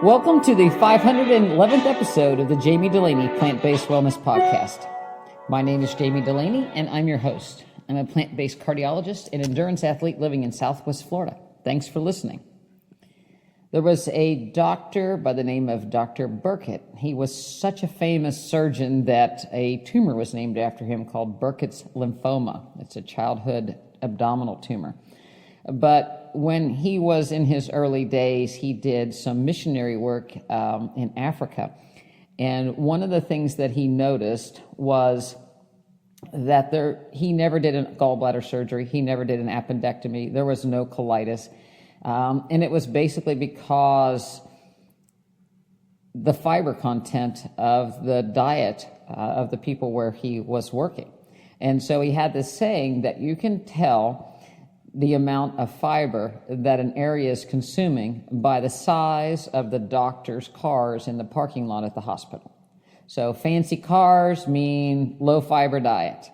Welcome to the 511th episode of the Jami Dulaney Plant-Based Wellness Podcast. My name is Jami Dulaney, and I'm your host. I'm a plant-based cardiologist and endurance athlete living in Southwest Florida. Thanks for listening. There was a doctor by the name of Dr. Burkitt. He was such a famous surgeon that a tumor was named after him called Burkitt's lymphoma. It's a childhood abdominal tumor. But when he was in his early days, he did some missionary work in Africa. And one of the things that he noticed was that he never did a gallbladder surgery. He never did an appendectomy. There was no colitis. And it was basically because the fiber content of the diet of the people where he was working. And so he had this saying that you can tell the amount of fiber that an area is consuming by the size of the doctor's cars in the parking lot at the hospital. So fancy cars mean low fiber diet.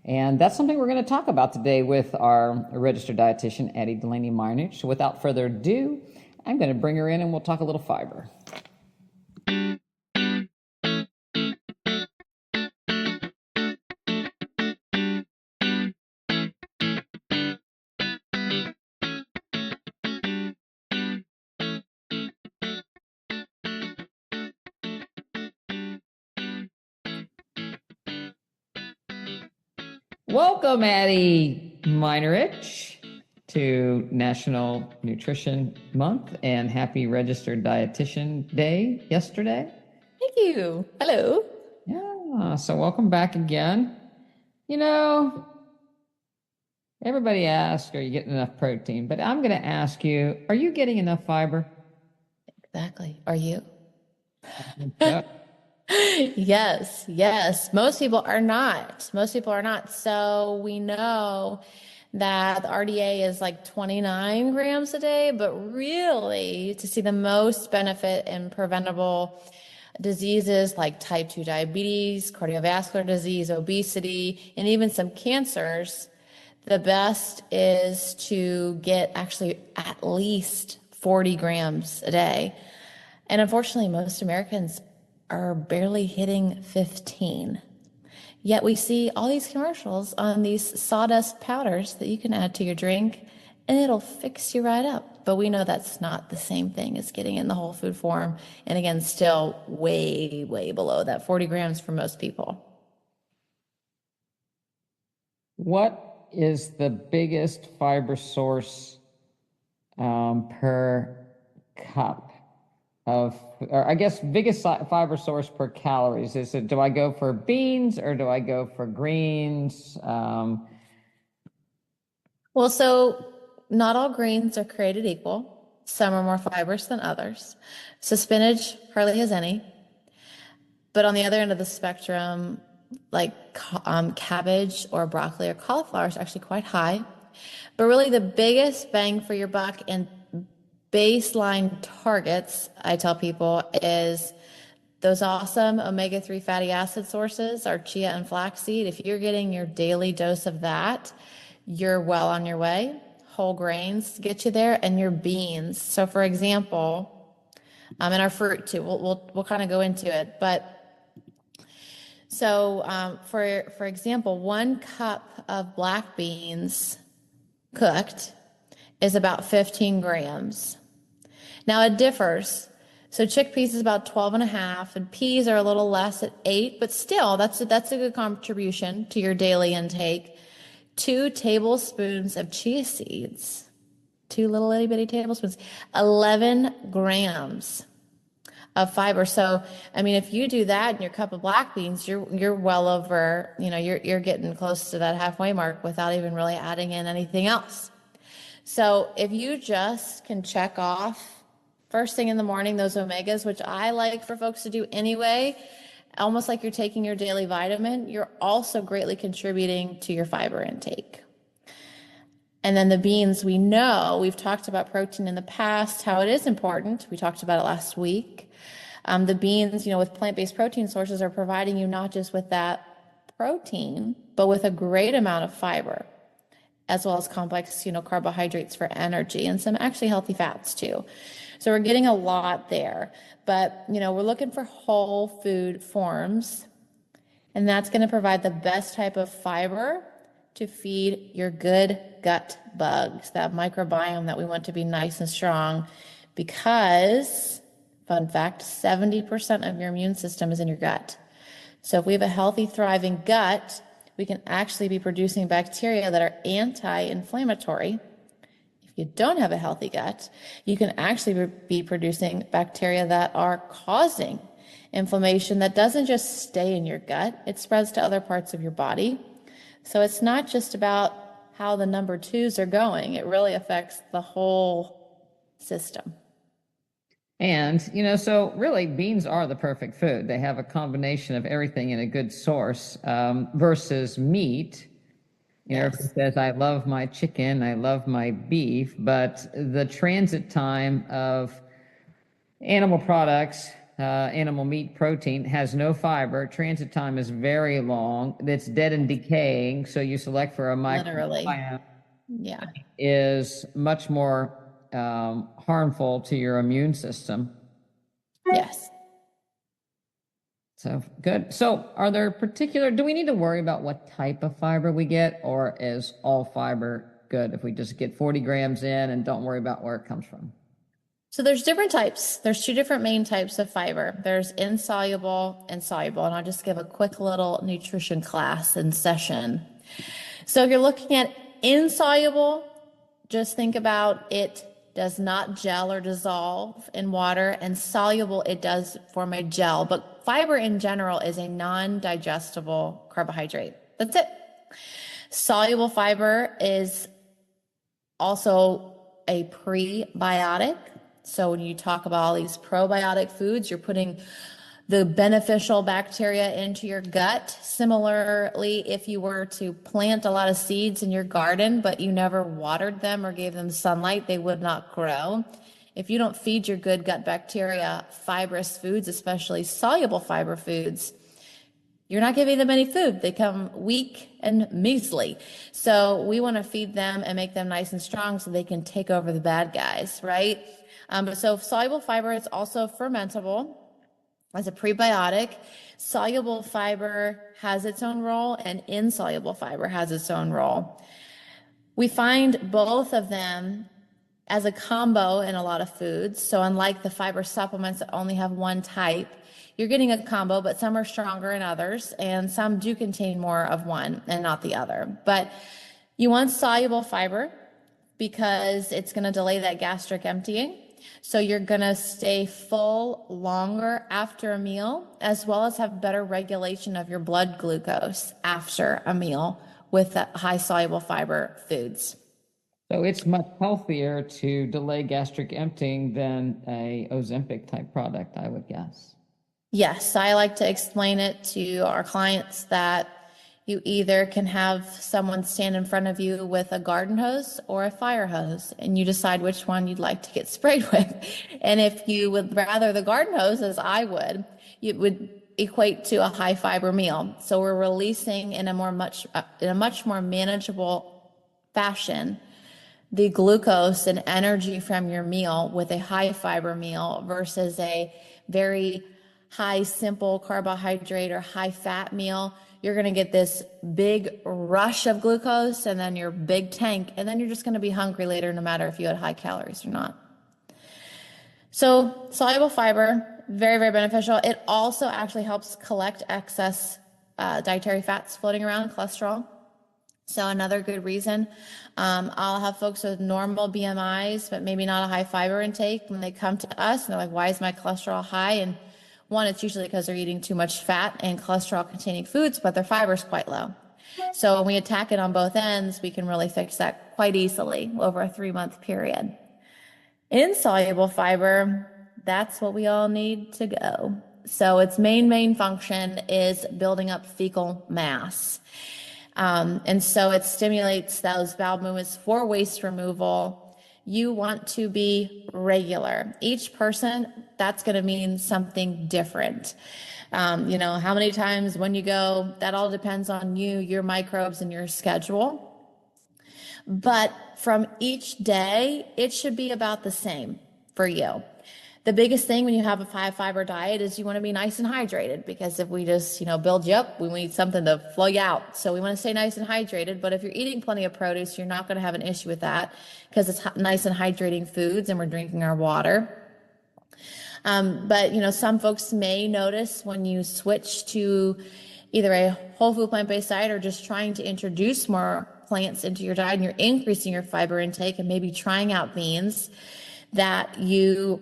And that's something we're going to talk about today with our registered dietitian, Addie Majnaric. So without further ado, I'm going to bring her in and we'll talk a little fiber. Welcome, Addie Majnaric, to National Nutrition Month and happy Registered Dietitian Day yesterday. Thank you. Hello. Yeah, so welcome back again. You know, everybody asks, are you getting enough protein? But I'm going to ask you, are you getting enough fiber? Exactly. Are you? Yeah. Yes. Most people are not. So we know that the RDA is like 29 grams a day, but really to see the most benefit in preventable diseases like type 2 diabetes, cardiovascular disease, obesity, and even some cancers, the best is to get actually at least 40 grams a day. And unfortunately, most Americans are barely hitting 15. Yet we see all these commercials on these sawdust powders that you can add to your drink and it'll fix you right up. But we know that's not the same thing as getting in the whole food form. And again, still way, way below that 40 grams for most people. What is the biggest fiber source per cup? Or I guess biggest fiber source per calories? Is it, do I go for beans or do I go for greens? Well, so not all greens are created equal. Some are more fibrous than others. So spinach hardly has any. But on the other end of the spectrum, like cabbage or broccoli or cauliflower is actually quite high. But really the biggest bang for your buck and baseline targets, I tell people, is those awesome omega-3 fatty acid sources are chia and flaxseed. If you're getting your daily dose of that, you're well on your way. Whole grains get you there, and your beans. So for example, and our fruit too, we'll kind of go into it. But so for example, 1 cup of black beans cooked is about 15 grams. Now it differs. So chickpeas is about 12 and a half, and peas are a little less at 8, but still that's a good contribution to your daily intake. 2 tablespoons of chia seeds, 2 little itty bitty tablespoons, 11 grams of fiber. So, I mean, if you do that in your cup of black beans, you're well over, you're getting close to that halfway mark without even really adding in anything else. So if you just can check off first thing in the morning, those omegas, which I like for folks to do anyway, almost like you're taking your daily vitamin, you're also greatly contributing to your fiber intake. And then the beans, we know, we've talked about protein in the past, how it is important. We talked about it last week. The beans, with plant-based protein sources are providing you not just with that protein, but with a great amount of fiber. as well as complex, carbohydrates for energy and some actually healthy fats too. So we're getting a lot there, but we're looking for whole food forms, and that's going to provide the best type of fiber to feed your good gut bugs, that microbiome that we want to be nice and strong, because, fun fact, 70% of your immune system is in your gut. So if we have a healthy, thriving gut, we can actually be producing bacteria that are anti-inflammatory. If you don't have a healthy gut, you can actually be producing bacteria that are causing inflammation that doesn't just stay in your gut, it spreads to other parts of your body. So it's not just about how the number twos are going, it really affects the whole system. And, so really beans are the perfect food. They have a combination of everything in a good source versus meat. Everybody says, I love my chicken, I love my beef, but the transit time of animal products, animal meat protein has no fiber. Transit time is very long. It's dead and decaying. So you select for a microbiome. Yeah. Is much more harmful to your immune system. Yes. So good. So do we need to worry about what type of fiber we get, or is all fiber good if we just get 40 grams in and don't worry about where it comes from? So there's different types. There's two different main types of fiber. There's insoluble and soluble. And I'll just give a quick little nutrition class in session. So if you're looking at insoluble, just think about it does not gel or dissolve in water, and soluble, it does form a gel. But fiber in general is a non-digestible carbohydrate. That's it. Soluble fiber is also a prebiotic. So when you talk about all these probiotic foods, you're putting the beneficial bacteria into your gut. Similarly, if you were to plant a lot of seeds in your garden, but you never watered them or gave them sunlight, they would not grow. If you don't feed your good gut bacteria fibrous foods, especially soluble fiber foods, you're not giving them any food. They come weak and measly. So we want to feed them and make them nice and strong so they can take over the bad guys, right? So soluble fiber is also fermentable as a prebiotic. Soluble fiber has its own role, and insoluble fiber has its own role. We find both of them as a combo in a lot of foods. So unlike the fiber supplements that only have one type, you're getting a combo, but some are stronger in others, and some do contain more of one and not the other. But you want soluble fiber because it's going to delay that gastric emptying. So you're going to stay full longer after a meal, as well as have better regulation of your blood glucose after a meal with the high soluble fiber foods. So it's much healthier to delay gastric emptying than a Ozempic type product, I would guess. Yes, I like to explain it to our clients that you either can have someone stand in front of you with a garden hose or a fire hose, and you decide which one you'd like to get sprayed with. And if you would rather the garden hose, as I would, it would equate to a high fiber meal. So we're releasing in a much more manageable fashion the glucose and energy from your meal with a high fiber meal versus a very high simple carbohydrate or high fat meal. You're going to get this big rush of glucose and then your big tank, and then you're just going to be hungry later no matter if you had high calories or not. So soluble fiber, very, very beneficial. It also actually helps collect excess dietary fats floating around, cholesterol. So another good reason. I'll have folks with normal BMIs, but maybe not a high fiber intake when they come to us and they're like, why is my cholesterol high? And one, it's usually because they're eating too much fat and cholesterol containing foods, but their fiber is quite low. So when we attack it on both ends, we can really fix that quite easily over a 3-month period. Insoluble fiber, that's what we all need to go. So its main function is building up fecal mass. And so it stimulates those bowel movements for waste removal. You want to be regular. Each person, that's going to mean something different. How many times when you go, that all depends on you, your microbes, and your schedule. But from each day, it should be about the same for you. The biggest thing when you have a 5 fiber diet is you want to be nice and hydrated, because if we just, build you up, we need something to flow you out. So we want to stay nice and hydrated. But if you're eating plenty of produce, you're not going to have an issue with that, because it's nice and hydrating foods and we're drinking our water. But some folks may notice when you switch to either a whole food plant-based diet or just trying to introduce more plants into your diet, and you're increasing your fiber intake and maybe trying out beans, that you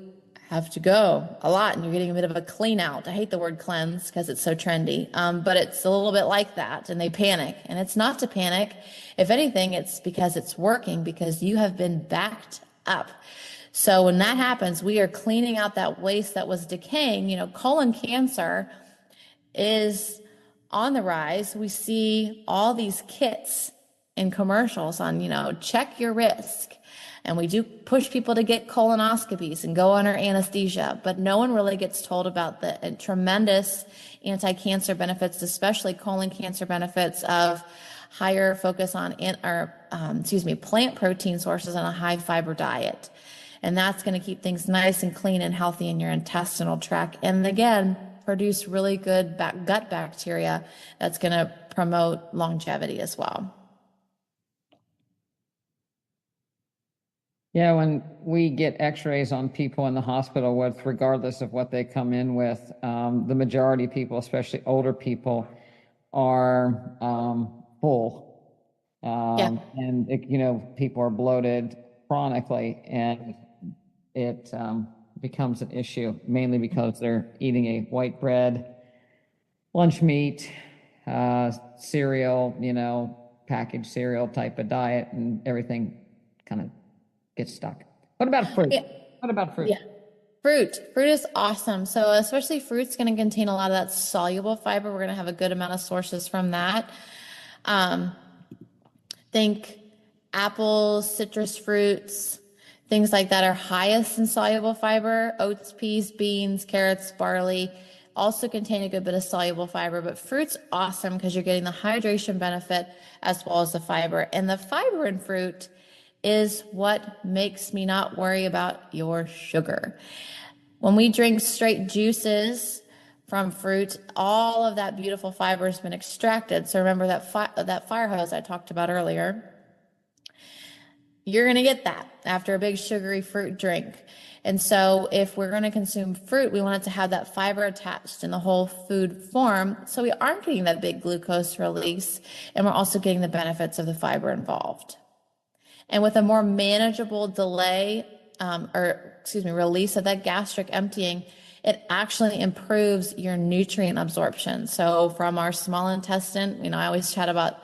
have to go a lot and you're getting a bit of a clean out. I hate the word cleanse because it's so trendy, but it's a little bit like that, and they panic. And it's not to panic. If anything, it's because it's working, because you have been backed up. So when that happens, we are cleaning out that waste that was decaying. Colon cancer is on the rise. We see all these kits in commercials on, check your risk. And we do push people to get colonoscopies and go under anesthesia, but no one really gets told about the tremendous anti-cancer benefits, especially colon cancer benefits, of higher focus on plant protein sources and a high fiber diet. And that's going to keep things nice and clean and healthy in your intestinal tract. And again, produce really good gut bacteria that's going to promote longevity as well. Yeah, when we get x-rays on people in the hospital, regardless of what they come in with, the majority of people, especially older people, are full. And, people are bloated chronically, and it becomes an issue, mainly because they're eating a white bread, lunch meat, cereal, packaged cereal type of diet, and everything kind of gets stuck. What about fruit? Yeah. What about fruit? Yeah. Fruit is awesome. So especially fruit's going to contain a lot of that soluble fiber. We're going to have a good amount of sources from that. Think apples, citrus fruits, things like that are highest in soluble fiber. Oats, peas, beans, carrots, barley also contain a good bit of soluble fiber, but fruit's awesome because you're getting the hydration benefit as well as the fiber. And the fiber in fruit is what makes me not worry about your sugar. When we drink straight juices from fruit, all of that beautiful fiber has been extracted. So remember that fire hose I talked about earlier. You're going to get that after a big sugary fruit drink. And so if we're going to consume fruit, we want it to have that fiber attached in the whole food form, so we aren't getting that big glucose release, and we're also getting the benefits of the fiber involved. And with a more manageable release of that gastric emptying, it actually improves your nutrient absorption. So from our small intestine, I always chat about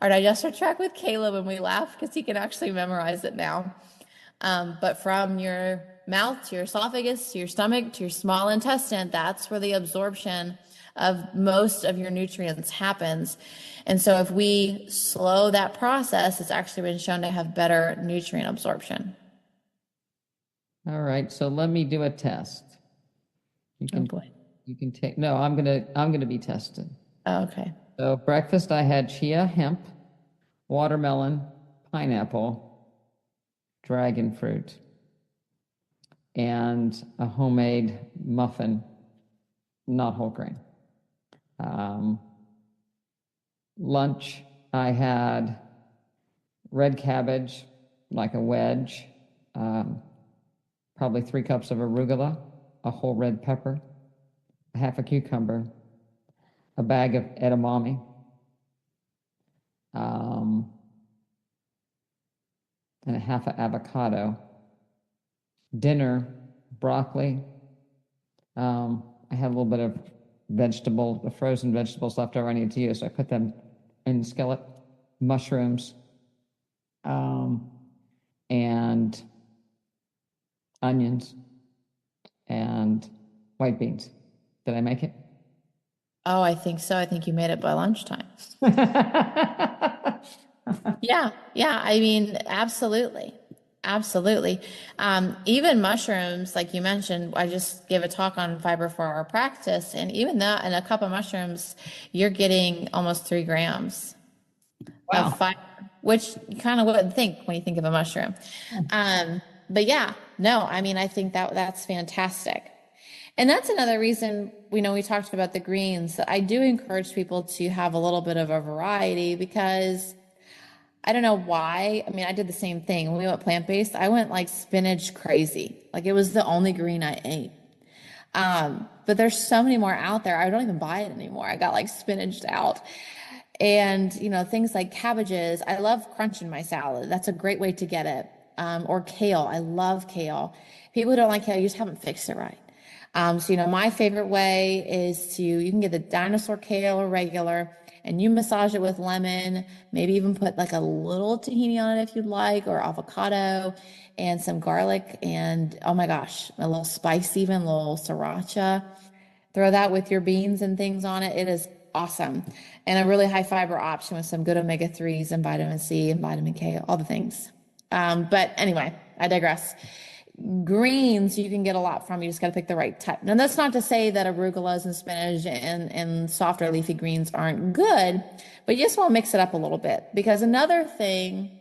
our digestive tract with Caleb, and we laugh because he can actually memorize it now. But from your mouth to your esophagus, to your stomach, to your small intestine, that's where the absorption of most of your nutrients happens. And so if we slow that process, it's actually been shown to have better nutrient absorption. All right, so let me do a test. You can take, no, I'm gonna be tested. Oh, okay. So breakfast, I had chia, hemp, watermelon, pineapple, dragon fruit, and a homemade muffin, not whole grain. Lunch, I had red cabbage, like a wedge, probably 3 cups of arugula, a whole red pepper, a half a cucumber, a bag of edamame, and a half an avocado. Dinner, broccoli. I had a little bit of frozen vegetables left over I needed to use, so I put them in the skillet. Mushrooms, and onions, and white beans. Did I make it? Oh, I think so. I think you made it by lunchtime. Yeah. I mean, absolutely. Even mushrooms, like you mentioned, I just gave a talk on fiber for our practice, and even that, in a cup of mushrooms, you're getting almost 3 grams Wow. of fiber, which you kind of wouldn't think when you think of a mushroom. But yeah, no, I mean, I think that's fantastic. And that's another reason, we talked about the greens, that I do encourage people to have a little bit of a variety, because I don't know why. I mean, I did the same thing. When we went plant-based, I went like spinach crazy. Like it was the only green I ate. But there's so many more out there. I don't even buy it anymore. I got like spinached out. And, things like cabbages. I love crunch in my salad. That's a great way to get it. Or kale. I love kale. People who don't like kale, you just haven't fixed it right. So, my favorite way is you can get the dinosaur kale or regular, and you massage it with lemon, maybe even put like a little tahini on it if you'd like, or avocado and some garlic, and oh my gosh, a little spice, even a little sriracha. Throw that with your beans and things on it. It is awesome. And a really high fiber option with some good omega-3s and vitamin C and vitamin K, all the things. But anyway, I digress. Greens you can get a lot from. You just got to pick the right type. Now, that's not to say that arugulas and spinach and softer leafy greens aren't good, but you just want to mix it up a little bit. Because another thing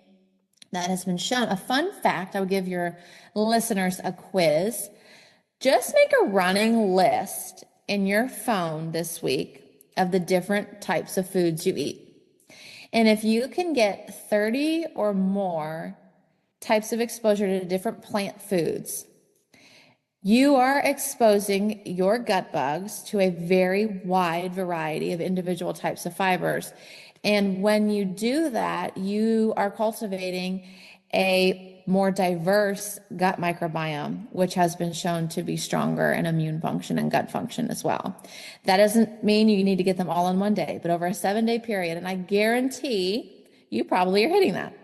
that has been shown, a fun fact, I would give your listeners a quiz. Just make a running list in your phone this week of the different types of foods you eat. And if you can get 30 or more types of exposure to different plant foods, you are exposing your gut bugs to a very wide variety of individual types of fibers. And when you do that, you are cultivating a more diverse gut microbiome, which has been shown to be stronger in immune function and gut function as well. That doesn't mean you need to get them all in one day, but over a 7-day period. And I guarantee you probably are hitting that.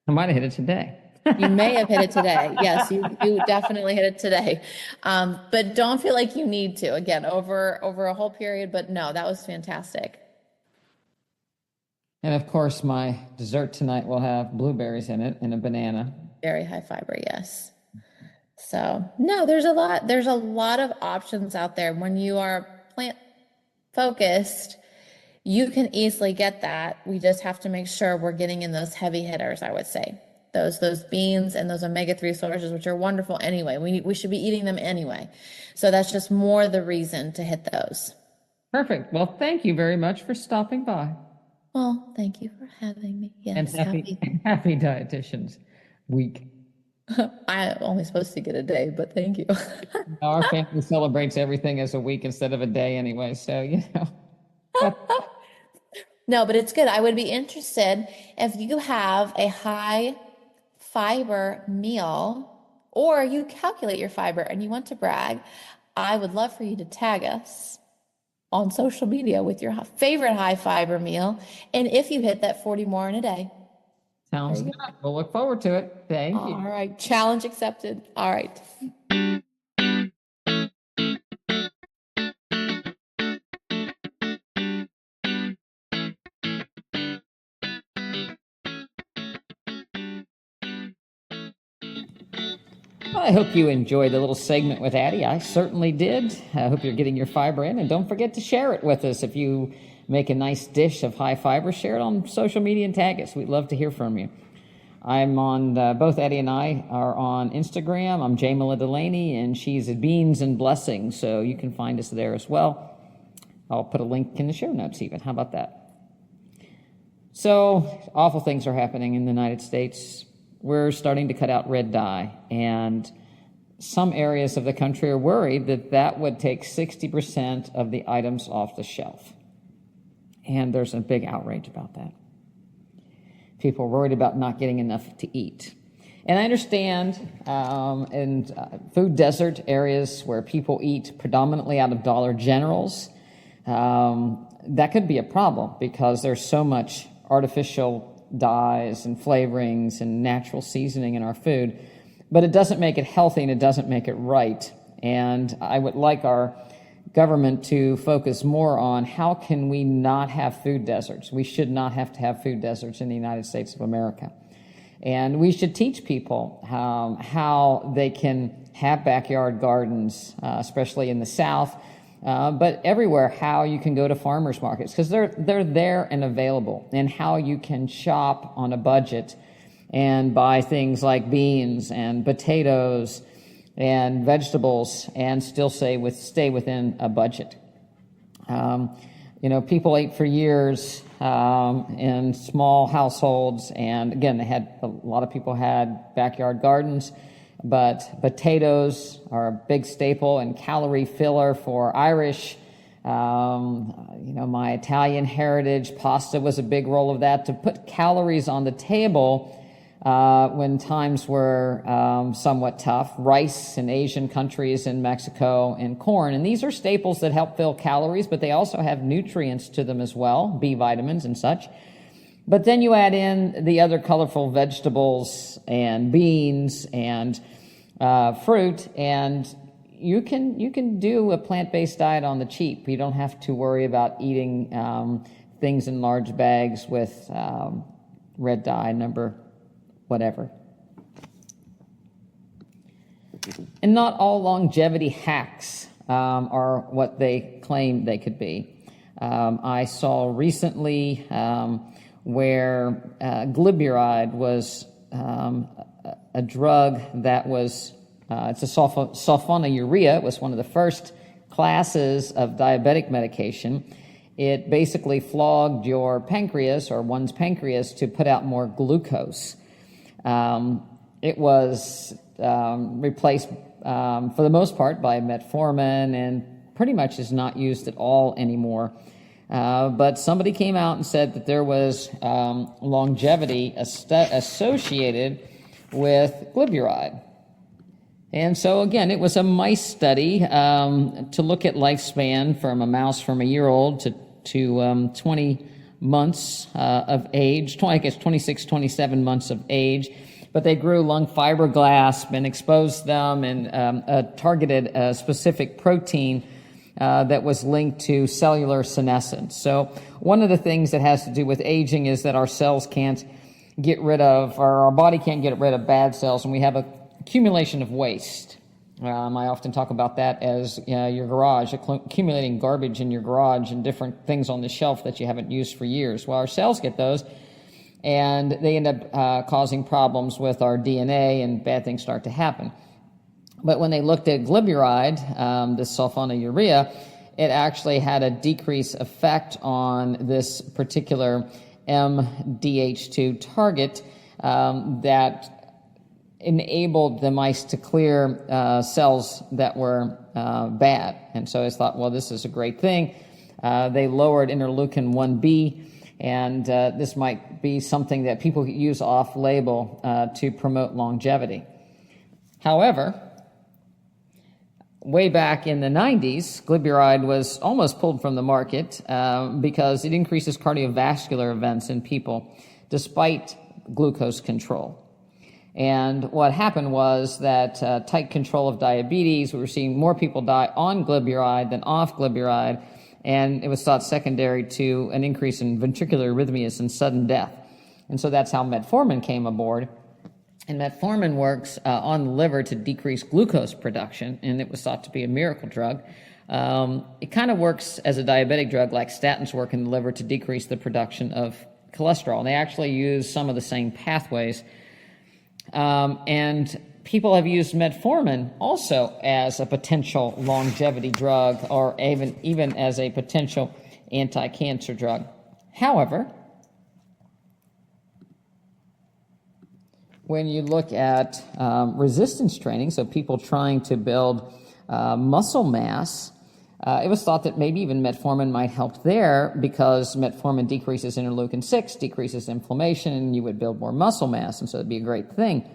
I might have hit it today. You may have hit it today. Yes, you definitely hit it today. But don't feel like you need to, again, over a whole period. But no, that was fantastic. And of course, my dessert tonight will have blueberries in it and a banana. Very high fiber, yes. So no, there's a lot of options out there. When you are plant focused, you can easily get that. We just have to make sure we're getting in those heavy hitters, I would say. Those beans and those omega-3 sources, which are wonderful anyway. We should be eating them anyway. So that's just more the reason to hit those. Perfect. Well, thank you very much for stopping by. Well, thank you for having me. Yes, and happy Dietitians Week. I'm only supposed to get a day, but thank you. Our family celebrates everything as a week instead of a day anyway, so No, but it's good. I would be interested if you have a high fiber meal, or you calculate your fiber and you want to brag. I would love for you to tag us on social media with your favorite high fiber meal, and if you hit that 40 more in a day. Sounds good. We'll look forward to it. Thank you. All right. Challenge accepted. All right. I hope you enjoyed the little segment with Addie. I certainly did. I hope you're getting your fiber in, and don't forget to share it with us. If you make a nice dish of high fiber, share it on social media and tag us. We'd love to hear from you. I'm on, both Addie and I are on Instagram. I'm Jami Dulaney, and she's at Beans and Blessings, so you can find us there as well. I'll put a link in the show notes even. How about that? So, awful things are happening in the United States. We're starting to cut out red dye, and some areas of the country are worried that that would take 60% of the items off the shelf. And there's a big outrage about that. People are worried about not getting enough to eat. And I understand in food desert areas where people eat predominantly out of Dollar Generals, that could be a problem because there's so much artificial dyes and flavorings and natural seasoning in our food, but it doesn't make it healthy and it doesn't make it right. And I would like our government to focus more on how can we not have food deserts. We should not have to have food deserts in the United States of America. And we should teach people how they can have backyard gardens, especially in the South, but everywhere how you can go to farmers markets, because they're there and available, and how you can shop on a budget and buy things like beans and potatoes and vegetables and still stay within a budget. People ate for years in small households, and again, a lot of people had backyard gardens, but potatoes are a big staple and calorie filler for Irish. My Italian heritage, pasta was a big role of that, to put calories on the table when times were somewhat tough. Rice in Asian countries, in Mexico, and corn. And these are staples that help fill calories, but they also have nutrients to them as well, B vitamins and such. But then you add in the other colorful vegetables and beans and fruit, and you can do a plant-based diet on the cheap. You don't have to worry about eating things in large bags with red dye, number whatever. And not all longevity hacks are what they claim they could be. I saw recently where glyburide was a drug that was, it's a sulfonylurea. It was one of the first classes of diabetic medication. It basically flogged your pancreas, or one's pancreas, to put out more glucose. It was replaced for the most part by metformin, and pretty much is not used at all anymore. But somebody came out and said that there was longevity associated with glyburide. And so again, it was a mice study to look at lifespan from a mouse from a year old to 20 months of age, 26, 27 months of age. But they grew lung fiberglass and exposed them and targeted a specific protein that was linked to cellular senescence. So one of the things that has to do with aging is that our cells can't get rid of, or our body can't get rid of bad cells, and we have a accumulation of waste. I often talk about that as your garage, accumulating garbage in your garage and different things on the shelf that you haven't used for years. Well, our cells get those, and they end up causing problems with our DNA, and bad things start to happen. But when they looked at glyburide, this sulfonylurea, it actually had a decrease effect on this particular MDH2 target that enabled the mice to clear cells that were bad. And so I thought, well, this is a great thing. They lowered interleukin 1B, and this might be something that people use off-label to promote longevity. However, way back in the 90s, glyburide was almost pulled from the market because it increases cardiovascular events in people despite glucose control. And what happened was that tight control of diabetes, we were seeing more people die on glyburide than off glyburide, and it was thought secondary to an increase in ventricular arrhythmias and sudden death. And so that's how metformin came aboard. And metformin works on the liver to decrease glucose production, and it was thought to be a miracle drug. It kind of works as a diabetic drug like statins work in the liver to decrease the production of cholesterol. And they actually use some of the same pathways. And people have used metformin also as a potential longevity drug, or even as a potential anti-cancer drug. However, when you look at resistance training, so people trying to build muscle mass, it was thought that maybe even metformin might help there, because metformin decreases interleukin 6, decreases inflammation, and you would build more muscle mass, and so it'd be a great thing.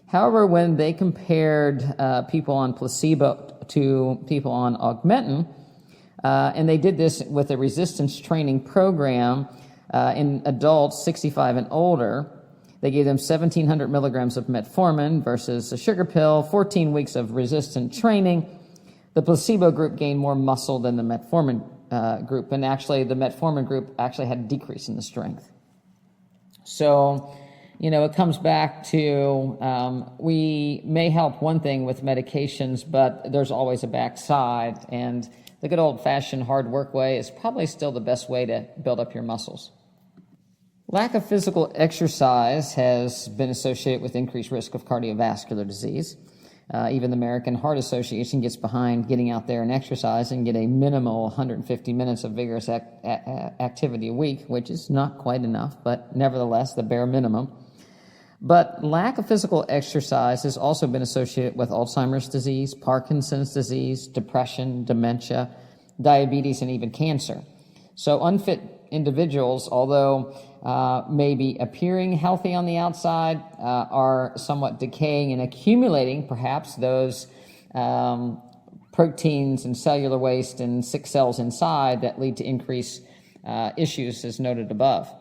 However, when they compared people on placebo to people on Augmentin, and they did this with a resistance training program in adults 65 and older, they gave them 1,700 milligrams of metformin versus a sugar pill, 14 weeks of resistant training. The placebo group gained more muscle than the metformin group, and actually the metformin group actually had a decrease in the strength. So, it comes back to we may help one thing with medications, but there's always a backside, and the good old-fashioned hard work way is probably still the best way to build up your muscles. Lack of physical exercise has been associated with increased risk of cardiovascular disease. Even the American Heart Association gets behind getting out there and exercising, get a minimal 150 minutes of vigorous activity a week, which is not quite enough, but nevertheless the bare minimum. But lack of physical exercise has also been associated with Alzheimer's disease, Parkinson's disease, depression, dementia, diabetes, and even cancer. So unfit individuals, although maybe appearing healthy on the outside, are somewhat decaying and accumulating perhaps those proteins and cellular waste and sick cells inside that lead to increased issues as noted above.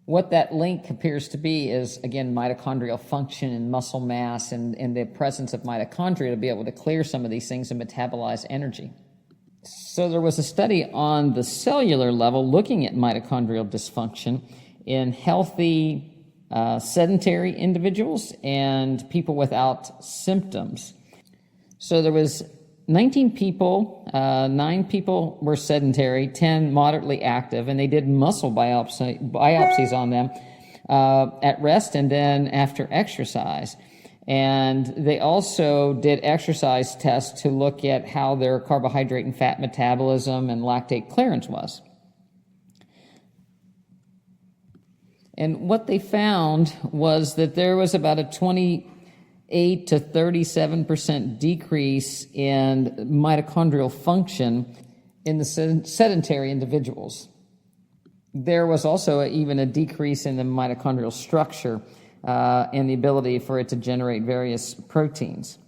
What that link appears to be is, again, mitochondrial function and muscle mass and the presence of mitochondria to be able to clear some of these things and metabolize energy. So there was a study on the cellular level looking at mitochondrial dysfunction in healthy sedentary individuals and people without symptoms. So there was 19 people, 9 people were sedentary, 10 moderately active, and they did muscle biopsies on them at rest and then after exercise. And they also did exercise tests to look at how their carbohydrate and fat metabolism and lactate clearance was. And what they found was that there was about a 28 to 37% decrease in mitochondrial function in the sedentary individuals. There was also even a decrease in the mitochondrial structure and the ability for it to generate various proteins.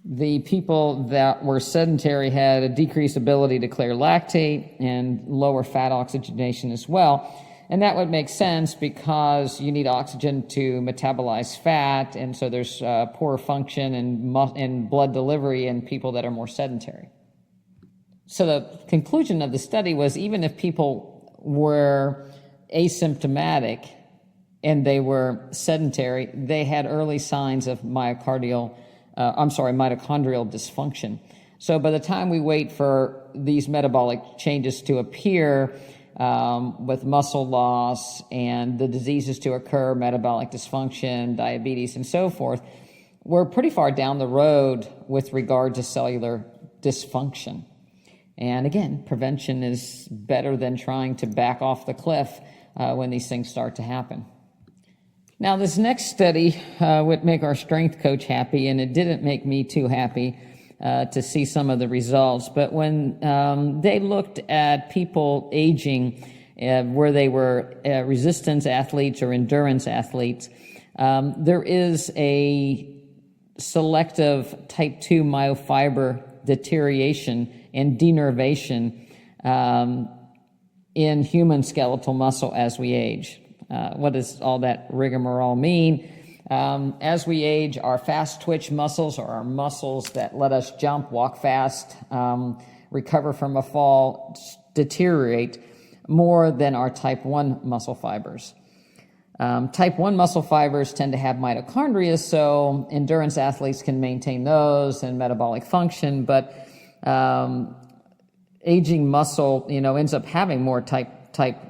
The people that were sedentary had a decreased ability to clear lactate and lower fat oxygenation as well. And that would make sense because you need oxygen to metabolize fat, and so there's poor function and blood delivery in people that are more sedentary. So the conclusion of the study was even if people were asymptomatic and they were sedentary, they had early signs of mitochondrial dysfunction. So by the time we wait for these metabolic changes to appear with muscle loss and the diseases to occur, metabolic dysfunction, diabetes, and so forth, we're pretty far down the road with regard to cellular dysfunction. And again, prevention is better than trying to back off the cliff when these things start to happen. Now, this next study would make our strength coach happy, and it didn't make me too happy to see some of the results. But when they looked at people aging, where they were resistance athletes or endurance athletes, there is a selective type 2 myofiber deterioration and denervation in human skeletal muscle as we age. What does all that rigmarole mean? As we age, our fast twitch muscles, or our muscles that let us jump, walk fast, recover from a fall, deteriorate more than our type 1 muscle fibers. Type 1 muscle fibers tend to have mitochondria, so endurance athletes can maintain those and metabolic function, but aging muscle, ends up having more type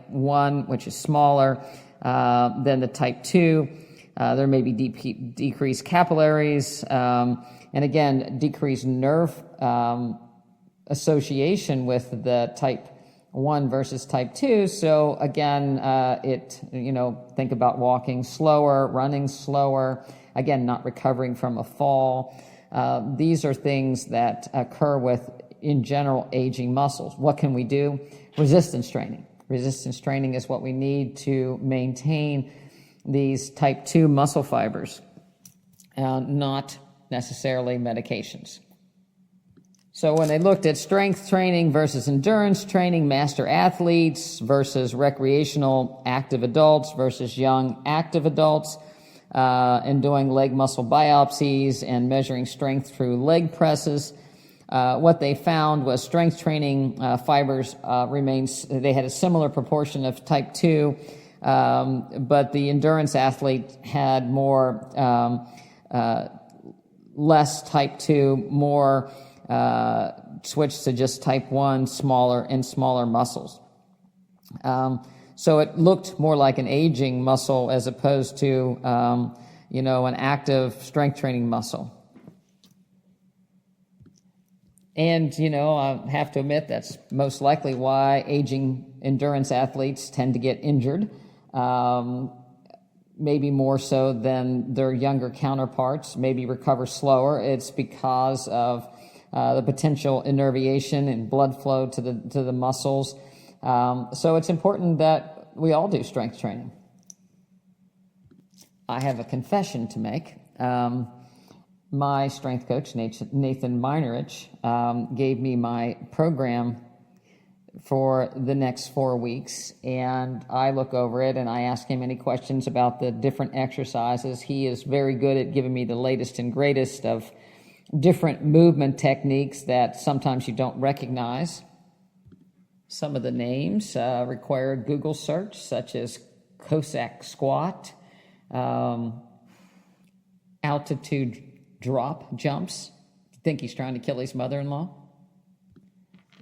1, which is smaller than the type 2. There may be decreased capillaries, and again, decreased nerve association with the type 1 versus type 2. So again, think about walking slower, running slower, again, not recovering from a fall. These are things that occur with, in general, aging muscles. What can we do? Resistance training. Resistance training is what we need to maintain these type 2 muscle fibers, not necessarily medications. So when they looked at strength training versus endurance training, master athletes versus recreational active adults versus young active adults, and doing leg muscle biopsies and measuring strength through leg presses, what they found was strength training fibers they had a similar proportion of type 2, but the endurance athlete had more less type 2, more switched to just type 1, smaller muscles. So it looked more like an aging muscle as opposed to, an active strength training muscle. And, I have to admit that's most likely why aging endurance athletes tend to get injured, maybe more so than their younger counterparts, maybe recover slower. It's because of the potential innervation and blood flow to the muscles. So it's important that we all do strength training. I have a confession to make. My strength coach, Nathan Majnaric, gave me my program for the next 4 weeks, and I look over it and I ask him any questions about the different exercises. He is very good at giving me the latest and greatest of different movement techniques that sometimes you don't recognize. Some of the names require a Google search, such as Cossack squat, altitude drop jumps. Think he's trying to kill his mother-in-law?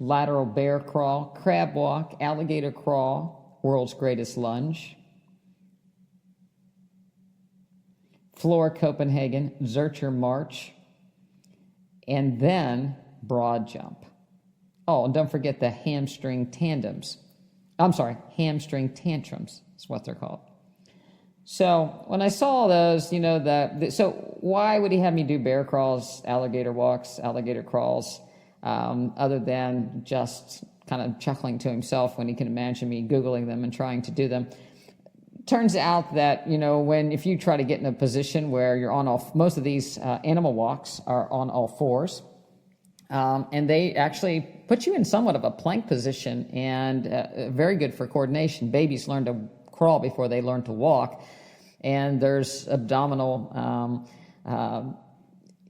Lateral bear crawl, crab walk, alligator crawl, world's greatest lunge. Floor Copenhagen, Zercher march, and then broad jump. Oh, and don't forget the hamstring tantrums. Is what they're called. So when I saw those, so why would he have me do bear crawls, alligator walks, alligator crawls, other than just kind of chuckling to himself when he can imagine me Googling them and trying to do them? Turns out that, if you try to get in a position where you're on most of these animal walks are on all fours, and they actually put you in somewhat of a plank position, and very good for coordination. Babies learn to crawl before they learn to walk, and there's abdominal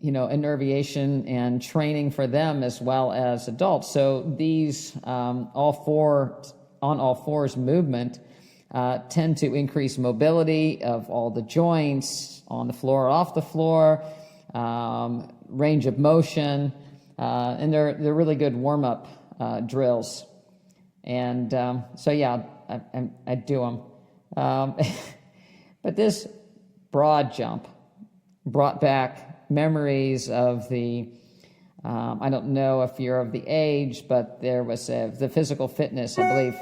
innervation and training for them as well as adults. So these all fours movement tend to increase mobility of all the joints on the floor or off the floor, range of motion, and they're really good warm-up drills. And I do them. But this broad jump brought back memories of the, I don't know if you're of the age, but there was the physical fitness, I believe,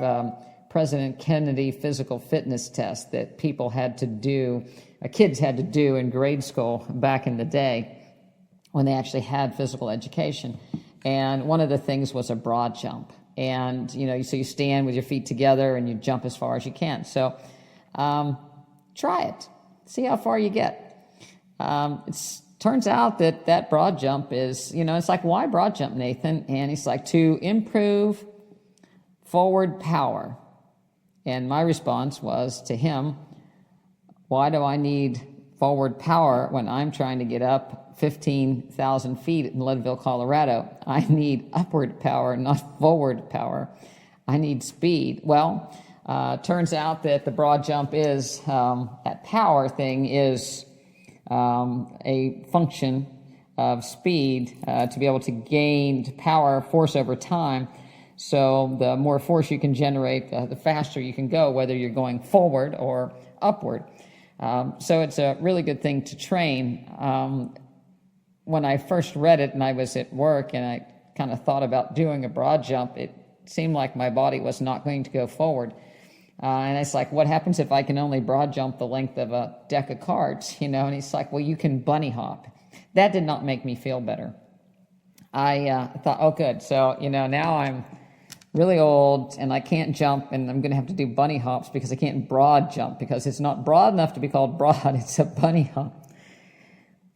President Kennedy physical fitness test that people had to do, kids had to do in grade school back in the day when they actually had physical education. And one of the things was a broad jump. And, so you stand with your feet together and you jump as far as you can. So try it. See how far you get. It turns out that broad jump is, it's like, why broad jump, Nathan? And he's like, to improve forward power. And my response was to him, why do I need forward power when I'm trying to get up 15,000 feet in Leadville, Colorado? I need upward power, not forward power. I need speed. Well, turns out that the broad jump is, that power thing is a function of speed to be able to gain power, force over time. So the more force you can generate, the faster you can go, whether you're going forward or upward. So it's a really good thing to train. When I first read it and I was at work and I kind of thought about doing a broad jump, it seemed like my body was not going to go forward. And it's like, what happens if I can only broad jump the length of a deck of cards, And he's like, well, you can bunny hop. That did not make me feel better. I thought, oh, good. So, now I'm really old and I can't jump and I'm going to have to do bunny hops because I can't broad jump because it's not broad enough to be called broad. It's a bunny hop.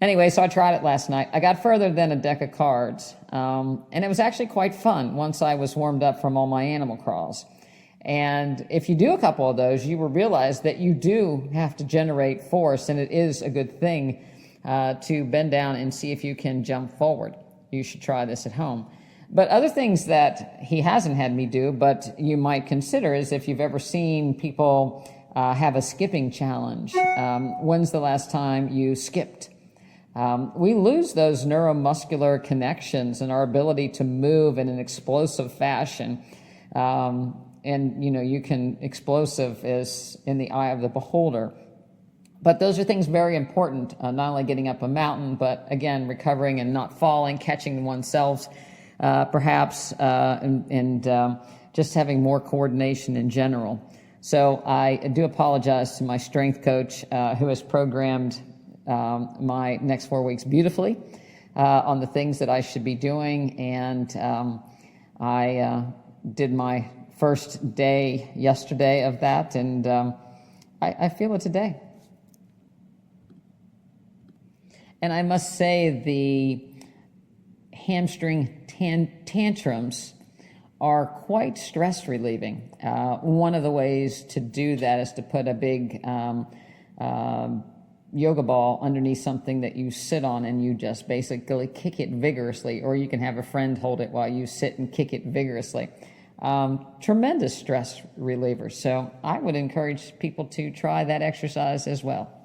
Anyway, so I tried it last night. I got further than a deck of cards. And it was actually quite fun once I was warmed up from all my animal crawls. And if you do a couple of those, you will realize that you do have to generate force, and it is a good thing to bend down and see if you can jump forward. You should try this at home. But other things that he hasn't had me do, but you might consider, is if you've ever seen people have a skipping challenge. When's the last time you skipped? we lose those neuromuscular connections and our ability to move in an explosive fashion. And, explosive is in the eye of the beholder. But those are things very important, not only getting up a mountain, but again, recovering and not falling, catching oneself, perhaps, and just having more coordination in general. So I do apologize to my strength coach, who has programmed my next 4 weeks beautifully on the things that I should be doing. And I did my first day yesterday of that, and I feel it today. And I must say the hamstring tantrums are quite stress relieving. One of the ways to do that is to put a big yoga ball underneath something that you sit on, and you just basically kick it vigorously, or you can have a friend hold it while you sit and kick it vigorously. Tremendous stress reliever. So I would encourage people to try that exercise as well.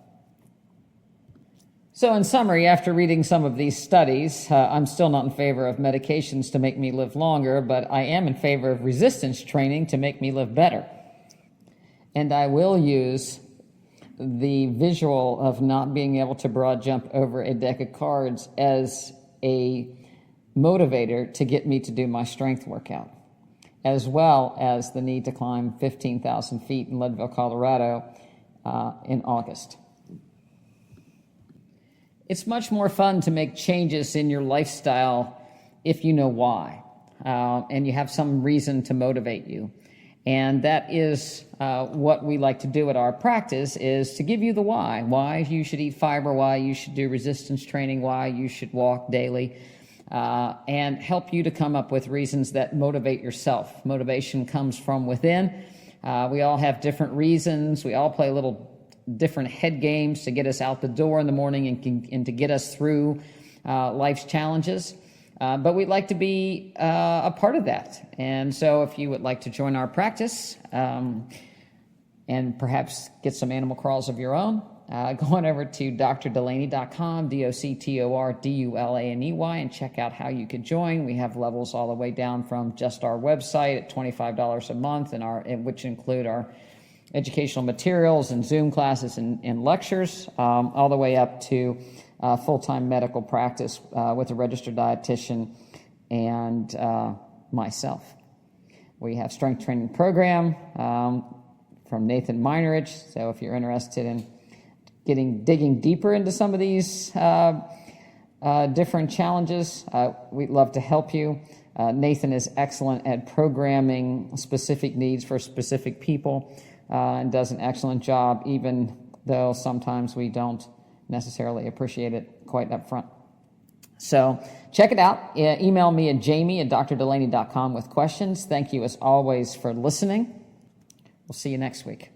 So in summary, after reading some of these studies, I'm still not in favor of medications to make me live longer, but I am in favor of resistance training to make me live better. And I will use the visual of not being able to broad jump over a deck of cards as a motivator to get me to do my strength workout, as well as the need to climb 15,000 feet in Leadville, Colorado in August. It's much more fun to make changes in your lifestyle if you know why, and you have some reason to motivate you. And that is what we like to do at our practice, is to give you the why you should eat fiber, why you should do resistance training, why you should walk daily, and help you to come up with reasons that motivate yourself. Motivation comes from within. We all have different reasons. We all play little different head games to get us out the door in the morning and to get us through life's challenges. But we'd like to be a part of that. And so if you would like to join our practice and perhaps get some animal crawls of your own, go on over to drdulaney.com, DOCTORDULANEY, and check out how you could join. We have levels all the way down from just our website at $25 a month, which include our educational materials and Zoom classes and lectures, all the way up to full-time medical practice with a registered dietitian and myself. We have strength training program from Addie Majnaric. So if you're interested in digging deeper into some of these different challenges, we'd love to help you. Nathan is excellent at programming specific needs for specific people. And does an excellent job, even though sometimes we don't necessarily appreciate it quite up front. So check it out. Email me at Jami@drdulaney.com with questions. Thank you, as always, for listening. We'll see you next week.